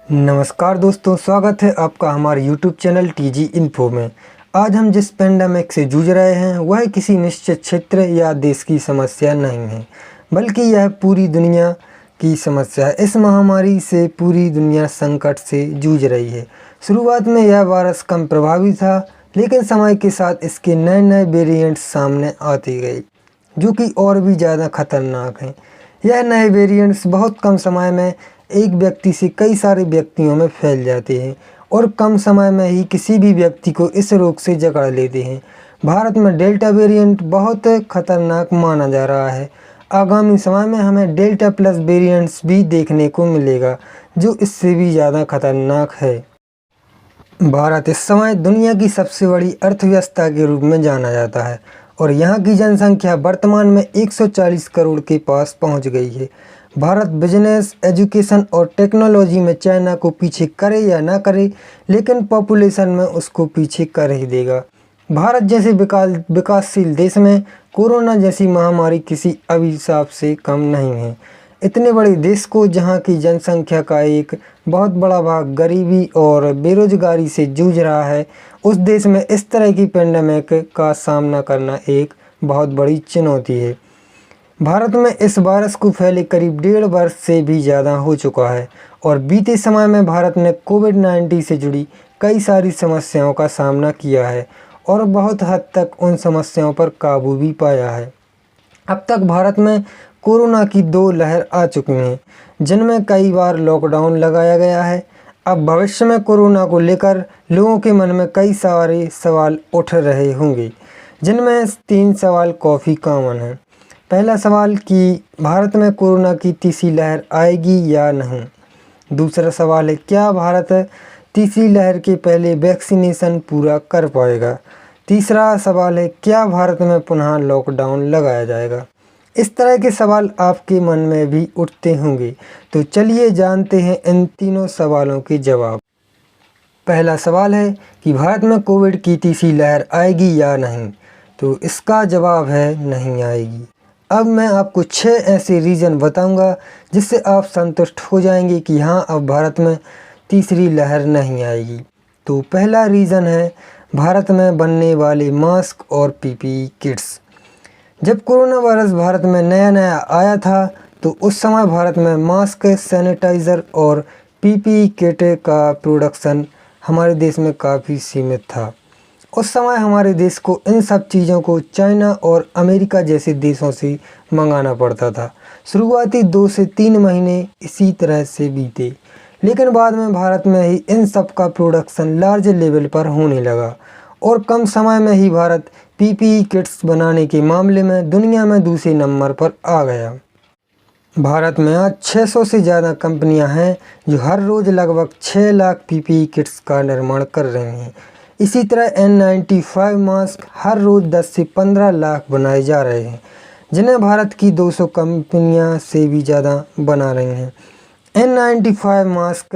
नमस्कार दोस्तों, स्वागत है आपका हमारे YouTube चैनल TG इन्फो में। आज हम जिस पेंडेमिक से जूझ रहे हैं वह किसी निश्चित क्षेत्र या देश की समस्या नहीं है, बल्कि यह पूरी दुनिया की समस्या है। इस महामारी से पूरी दुनिया संकट से जूझ रही है। शुरुआत में यह वायरस कम प्रभावी था, लेकिन समय के साथ इसके नए नए वेरिएंट्स सामने आते गए, जो कि और भी ज़्यादा खतरनाक हैं। यह नए वेरिएंट्स बहुत कम समय में एक व्यक्ति से कई सारे व्यक्तियों में फैल जाते हैं और कम समय में ही किसी भी व्यक्ति को इस रोग से जकड़ लेते हैं। भारत में डेल्टा वेरिएंट बहुत खतरनाक माना जा रहा है। आगामी समय में हमें डेल्टा प्लस वेरिएंट्स भी देखने को मिलेगा, जो इससे भी ज़्यादा खतरनाक है। भारत इस समय दुनिया की सबसे बड़ी अर्थव्यवस्था के रूप में जाना जाता है और यहाँ की जनसंख्या वर्तमान में 140 करोड़ के पास पहुँच गई है। भारत बिजनेस, एजुकेशन और टेक्नोलॉजी में चाइना को पीछे करे या ना करे, लेकिन पॉपुलेशन में उसको पीछे कर ही देगा। भारत जैसे विकासशील देश में कोरोना जैसी महामारी किसी अभिशाप से कम नहीं है। इतने बड़े देश को, जहां की जनसंख्या का एक बहुत बड़ा भाग गरीबी और बेरोजगारी से जूझ रहा है, उस देश में इस तरह की पेंडेमिक का सामना करना एक बहुत बड़ी चुनौती है। भारत में इस वायरस को फैले करीब 1.5 वर्ष से भी ज़्यादा हो चुका है और बीते समय में भारत ने कोविड-19 से जुड़ी कई सारी समस्याओं का सामना किया है और बहुत हद तक उन समस्याओं पर काबू भी पाया है। अब तक भारत में कोरोना की 2 लहर आ चुकी हैं, जिनमें कई बार लॉकडाउन लगाया गया है। अब भविष्य में कोरोना को लेकर लोगों के मन में कई सारे सवाल उठ रहे होंगे, जिनमें 3 सवाल काफ़ी कॉमन हैं। पहला सवाल कि भारत में कोरोना की तीसरी लहर आएगी या नहीं। दूसरा सवाल है, क्या भारत तीसरी लहर के पहले वैक्सीनेशन पूरा कर पाएगा। तीसरा सवाल है, क्या भारत में पुनः लॉकडाउन लगाया जाएगा। इस तरह के सवाल आपके मन में भी उठते होंगे, तो चलिए जानते हैं इन तीनों सवालों के जवाब। पहला सवाल है कि भारत में कोविड की तीसरी लहर आएगी या नहीं, तो इसका जवाब है नहीं आएगी। अब मैं आपको 6 ऐसे रीज़न बताऊंगा जिससे आप संतुष्ट हो जाएंगे कि हाँ, अब भारत में तीसरी लहर नहीं आएगी। तो पहला रीज़न है भारत में बनने वाले मास्क और पीपीई किट्स। जब कोरोना वायरस भारत में नया आया था, तो उस समय भारत में मास्क, सैनिटाइज़र और पीपीई किट का प्रोडक्शन हमारे देश में काफ़ी सीमित था। उस समय हमारे देश को इन सब चीज़ों को चाइना और अमेरिका जैसे देशों से मंगाना पड़ता था। शुरुआती 2 से 3 महीने इसी तरह से बीते, लेकिन बाद में भारत में ही इन सब का प्रोडक्शन लार्ज लेवल पर होने लगा और कम समय में ही भारत पीपीई किट्स बनाने के मामले में दुनिया में दूसरे नंबर पर आ गया। भारत में आज 600 से ज़्यादा कंपनियां हैं जो हर रोज़ लगभग 6 लाख पीपीई किट्स का निर्माण कर रही हैं। इसी तरह N95 मास्क हर रोज़ 10 से 15 लाख बनाए जा रहे हैं, जिन्हें भारत की 200 कंपनियां से भी ज़्यादा बना रही हैं। N95 मास्क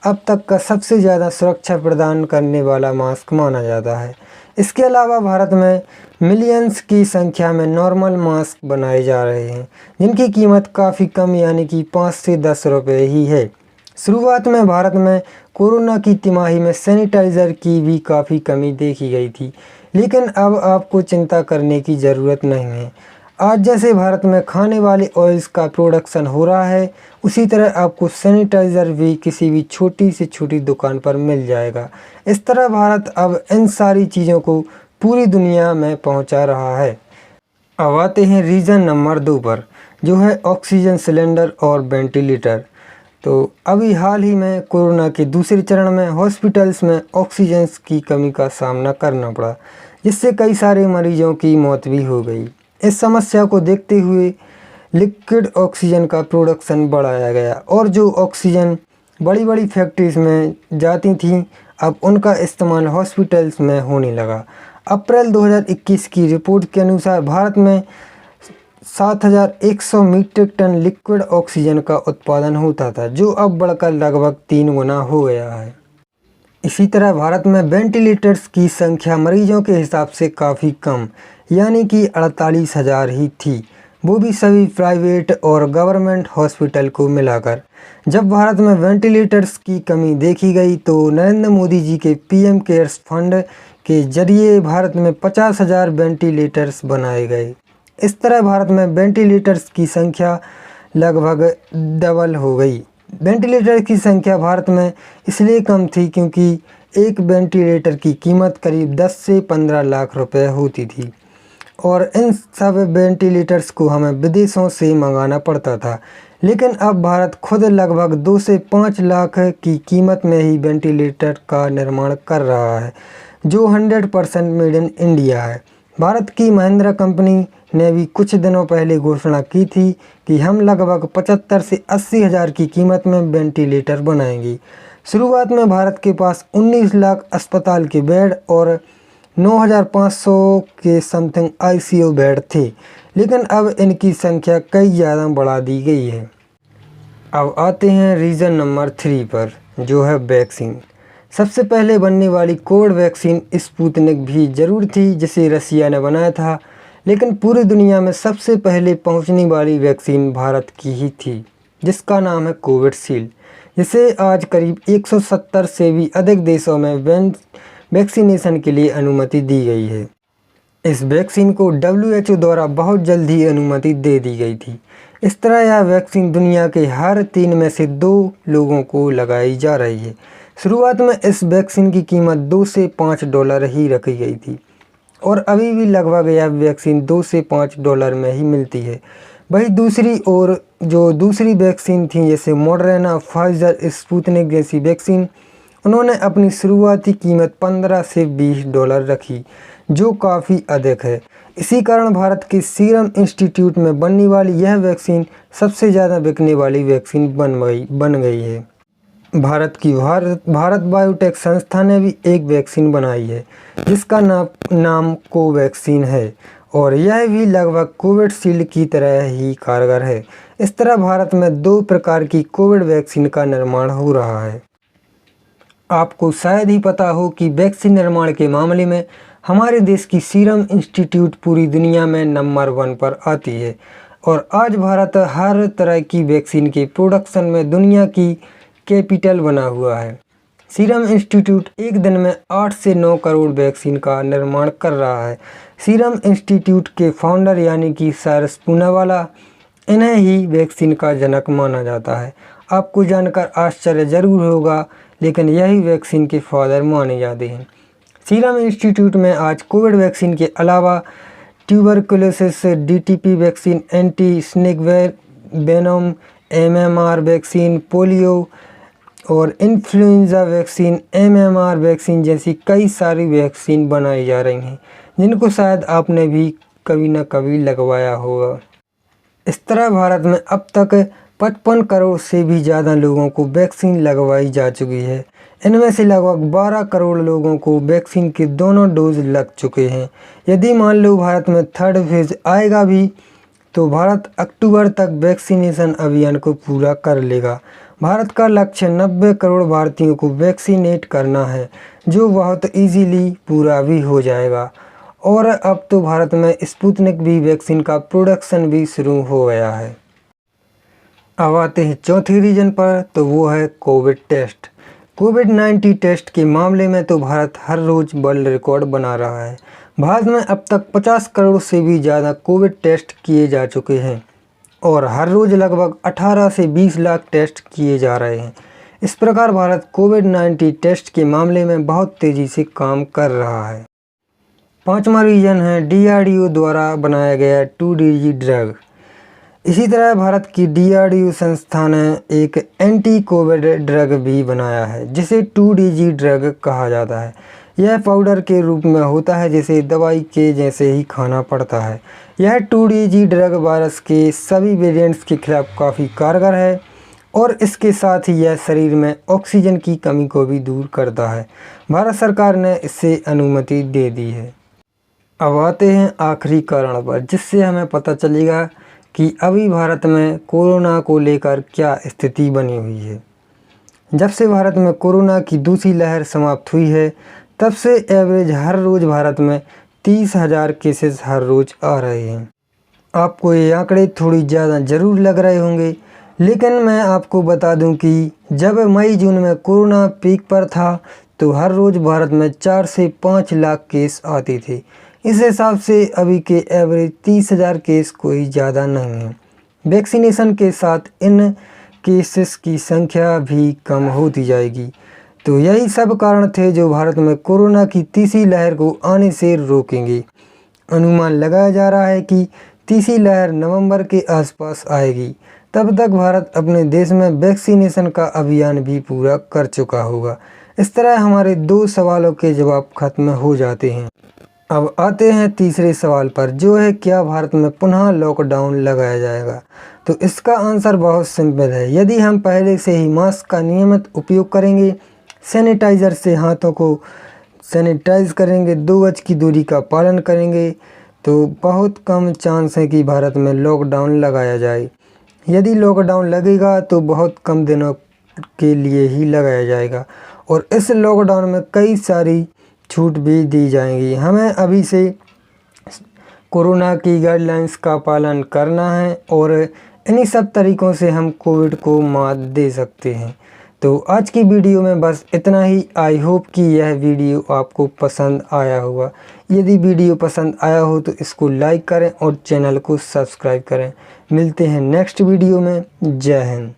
अब तक का सबसे ज़्यादा सुरक्षा प्रदान करने वाला मास्क माना जाता है। इसके अलावा भारत में मिलियंस की संख्या में नॉर्मल मास्क बनाए जा रहे हैं, जिनकी कीमत काफ़ी कम यानी कि 5 से 10 रुपये ही है। शुरुआत में भारत में कोरोना की तिमाही में सैनिटाइज़र की भी काफ़ी कमी देखी गई थी, लेकिन अब आपको चिंता करने की ज़रूरत नहीं है। आज जैसे भारत में खाने वाले ऑयल्स का प्रोडक्शन हो रहा है, उसी तरह आपको सैनिटाइज़र भी किसी भी छोटी से छोटी दुकान पर मिल जाएगा। इस तरह भारत अब इन सारी चीज़ों को पूरी दुनिया में पहुंचा रहा है। अब आते हैं रीज़न नंबर 2 पर, जो है ऑक्सीजन सिलेंडर और वेंटिलेटर। तो अभी हाल ही में कोरोना के दूसरे चरण में हॉस्पिटल्स में ऑक्सीजन की कमी का सामना करना पड़ा, जिससे कई सारे मरीजों की मौत भी हो गई। इस समस्या को देखते हुए लिक्विड ऑक्सीजन का प्रोडक्शन बढ़ाया गया और जो ऑक्सीजन बड़ी बड़ी फैक्ट्रीज में जाती थी, अब उनका इस्तेमाल हॉस्पिटल्स में होने लगा। अप्रैल 2021 की रिपोर्ट के अनुसार भारत में 7,100 मीट्रिक टन लिक्विड ऑक्सीजन का उत्पादन होता था, जो अब बढ़कर लगभग 3 गुना हो गया है। इसी तरह भारत में वेंटिलेटर्स की संख्या मरीजों के हिसाब से काफ़ी कम यानी कि 48,000 ही थी। वो भी सभी प्राइवेट और गवर्नमेंट हॉस्पिटल को मिलाकर। जब भारत में वेंटिलेटर्स की कमी देखी गई तो नरेंद्र मोदी जी के पीएम केयर्स फंड के जरिए भारत में 50,000 वेंटिलेटर्स बनाए गए। इस तरह भारत में वेंटिलेटर्स की संख्या लगभग डबल हो गई। वेंटिलेटर की संख्या भारत में इसलिए कम थी क्योंकि एक वेंटिलेटर की कीमत करीब 10 से 15 लाख रुपए होती थी और इन सब वेंटिलेटर्स को हमें विदेशों से मंगाना पड़ता था। लेकिन अब भारत खुद लगभग 2 से 5 लाख की कीमत में ही वेंटिलेटर का निर्माण कर रहा है, जो 100% मेड इन इंडिया है। भारत की महिंद्रा कंपनी ने भी कुछ दिनों पहले घोषणा की थी कि हम लगभग 75 से 80 हज़ार की कीमत में वेंटिलेटर बनाएंगी। शुरुआत में भारत के पास 19 लाख अस्पताल के बेड और 9,500 के समथिंग आईसीयू बेड थे, लेकिन अब इनकी संख्या कई ज़्यादा बढ़ा दी गई है। अब आते हैं रीज़न नंबर 3 पर, जो है वैक्सीन। सबसे पहले बनने वाली कोविड वैक्सीन स्पुतनिक भी ज़रूर थी, जिसे रसिया ने बनाया था, लेकिन पूरी दुनिया में सबसे पहले पहुंचने वाली वैक्सीन भारत की ही थी, जिसका नाम है कोविशील्ड, जिसे आज करीब 170 से भी अधिक देशों में वैक्सीनेशन के लिए अनुमति दी गई है। इस वैक्सीन को WHO द्वारा बहुत जल्द ही अनुमति दे दी गई थी। इस तरह यह वैक्सीन दुनिया के हर 3 में से 2 लोगों को लगाई जा रही है। शुरुआत में इस वैक्सीन की कीमत $2 से $5 ही रखी गई थी और अभी भी लगभग यह वैक्सीन $2 से $5 में ही मिलती है। वही दूसरी ओर जो दूसरी वैक्सीन थी, जैसे मॉडर्ना, फाइजर, स्पुतनिक जैसी वैक्सीन, उन्होंने अपनी शुरुआती कीमत $15 से $20 रखी, जो काफ़ी अधिक है। इसी कारण भारत के सीरम इंस्टीट्यूट में बनने वाली यह वैक्सीन सबसे ज़्यादा बिकने वाली वैक्सीन बन गई है। भारत बायोटेक संस्था ने भी एक वैक्सीन बनाई है, जिसका नाम कोवैक्सीन है और यह भी लगभग कोविशील्ड की तरह ही कारगर है। इस तरह भारत में 2 प्रकार की कोविड वैक्सीन का निर्माण हो रहा है। आपको शायद ही पता हो कि वैक्सीन निर्माण के मामले में हमारे देश की सीरम इंस्टीट्यूट पूरी दुनिया में नंबर 1 पर आती है और आज भारत हर तरह की वैक्सीन के प्रोडक्शन में दुनिया की कैपिटल बना हुआ है। सीरम इंस्टीट्यूट एक दिन में 8 से 9 करोड़ वैक्सीन का निर्माण कर रहा है। सीरम इंस्टीट्यूट के फाउंडर यानी कि साइरस पूनावाला, इन्हें ही वैक्सीन का जनक माना जाता है। आपको जानकर आश्चर्य जरूर होगा, लेकिन यही वैक्सीन के फादर माने जाते हैं। सीरम इंस्टीट्यूट में आज कोविड वैक्सीन के अलावा tuberculosis DTP vaccine, anti snake venom MMR vaccine, polio और इन्फ्लुएंजा वैक्सीन MMR वैक्सीन जैसी कई सारी वैक्सीन बनाई जा रही हैं, जिनको शायद आपने भी कभी न कभी लगवाया होगा। इस तरह भारत में अब तक 55 करोड़ से भी ज़्यादा लोगों को वैक्सीन लगवाई जा चुकी है। इनमें से लगभग 12 करोड़ लोगों को वैक्सीन के दोनों डोज लग चुके हैं। यदि मान लो भारत में 3rd फेज आएगा भी, तो भारत अक्टूबर तक वैक्सीनेशन अभियान को पूरा कर लेगा। भारत का लक्ष्य 90 करोड़ भारतीयों को वैक्सीनेट करना है, जो बहुत इजीली पूरा भी हो जाएगा। और अब तो भारत में स्पुतनिक भी वैक्सीन का प्रोडक्शन भी शुरू हो गया है। अब आते हैं चौथी रीजन पर, तो वो है कोविड टेस्ट। कोविड-19 टेस्ट के मामले में तो भारत हर रोज़ वर्ल्ड रिकॉर्ड बना रहा है। भारत में अब तक 50 करोड़ से भी ज़्यादा कोविड टेस्ट किए जा चुके हैं और हर रोज़ लगभग 18 से 20 लाख टेस्ट किए जा रहे हैं। इस प्रकार भारत कोविड-19 टेस्ट के मामले में बहुत तेज़ी से काम कर रहा है। 5वां रीजन है DRDO द्वारा बनाया गया 2DG ड्रग। इसी तरह भारत की DRDO संस्था ने एक एंटी कोविड ड्रग भी बनाया है, जिसे 2DG ड्रग कहा जाता है। यह पाउडर के रूप में होता है, जिसे दवाई के जैसे ही खाना पड़ता है। यह 2DG ड्रग वायरस के सभी वेरिएंट्स के खिलाफ काफ़ी कारगर है और इसके साथ ही यह शरीर में ऑक्सीजन की कमी को भी दूर करता है। भारत सरकार ने इसे अनुमति दे दी है। अब आते हैं आखिरी कारण पर, जिससे हमें पता चलेगा कि अभी भारत में कोरोना को लेकर क्या स्थिति बनी हुई है। जब से भारत में कोरोना की दूसरी लहर समाप्त हुई है, तब से एवरेज हर रोज़ भारत में 30,000 केसेस हर रोज़ आ रहे हैं। आपको ये आंकड़े थोड़ी ज़्यादा ज़रूर लग रहे होंगे, लेकिन मैं आपको बता दूं कि जब मई जून में कोरोना पीक पर था तो हर रोज़ भारत में 4 से 5 लाख केस आते थे। इस हिसाब से अभी के एवरेज 30,000 केस कोई ज़्यादा नहीं है। वैक्सीनेशन के साथ इन केसेस की संख्या भी कम होती जाएगी। तो यही सब कारण थे जो भारत में कोरोना की तीसरी लहर को आने से रोकेंगे। अनुमान लगाया जा रहा है कि तीसरी लहर नवंबर के आसपास आएगी। तब तक भारत अपने देश में वैक्सीनेशन का अभियान भी पूरा कर चुका होगा। इस तरह हमारे 2 सवालों के जवाब खत्म हो जाते हैं। अब आते हैं तीसरे सवाल पर, जो है क्या भारत में पुनः लॉकडाउन लगाया जाएगा। तो इसका आंसर बहुत सिंपल है। यदि हम पहले से ही मास्क का नियमित उपयोग करेंगे, सैनिटाइज़र से हाथों को सैनिटाइज करेंगे, 2 गज की दूरी का पालन करेंगे, तो बहुत कम चांस है कि भारत में लॉकडाउन लगाया जाए। यदि लॉकडाउन लगेगा तो बहुत कम दिनों के लिए ही लगाया जाएगा और इस लॉकडाउन में कई सारी छूट भी दी जाएंगी। हमें अभी से कोरोना की गाइडलाइंस का पालन करना है और इन्हीं सब तरीक़ों से हम कोविड को मात दे सकते हैं। तो आज की वीडियो में बस इतना ही। आई होप कि यह वीडियो आपको पसंद आया होगा। यदि वीडियो पसंद आया हो तो इसको लाइक करें और चैनल को सब्सक्राइब करें। मिलते हैं नेक्स्ट वीडियो में। जय हिंद।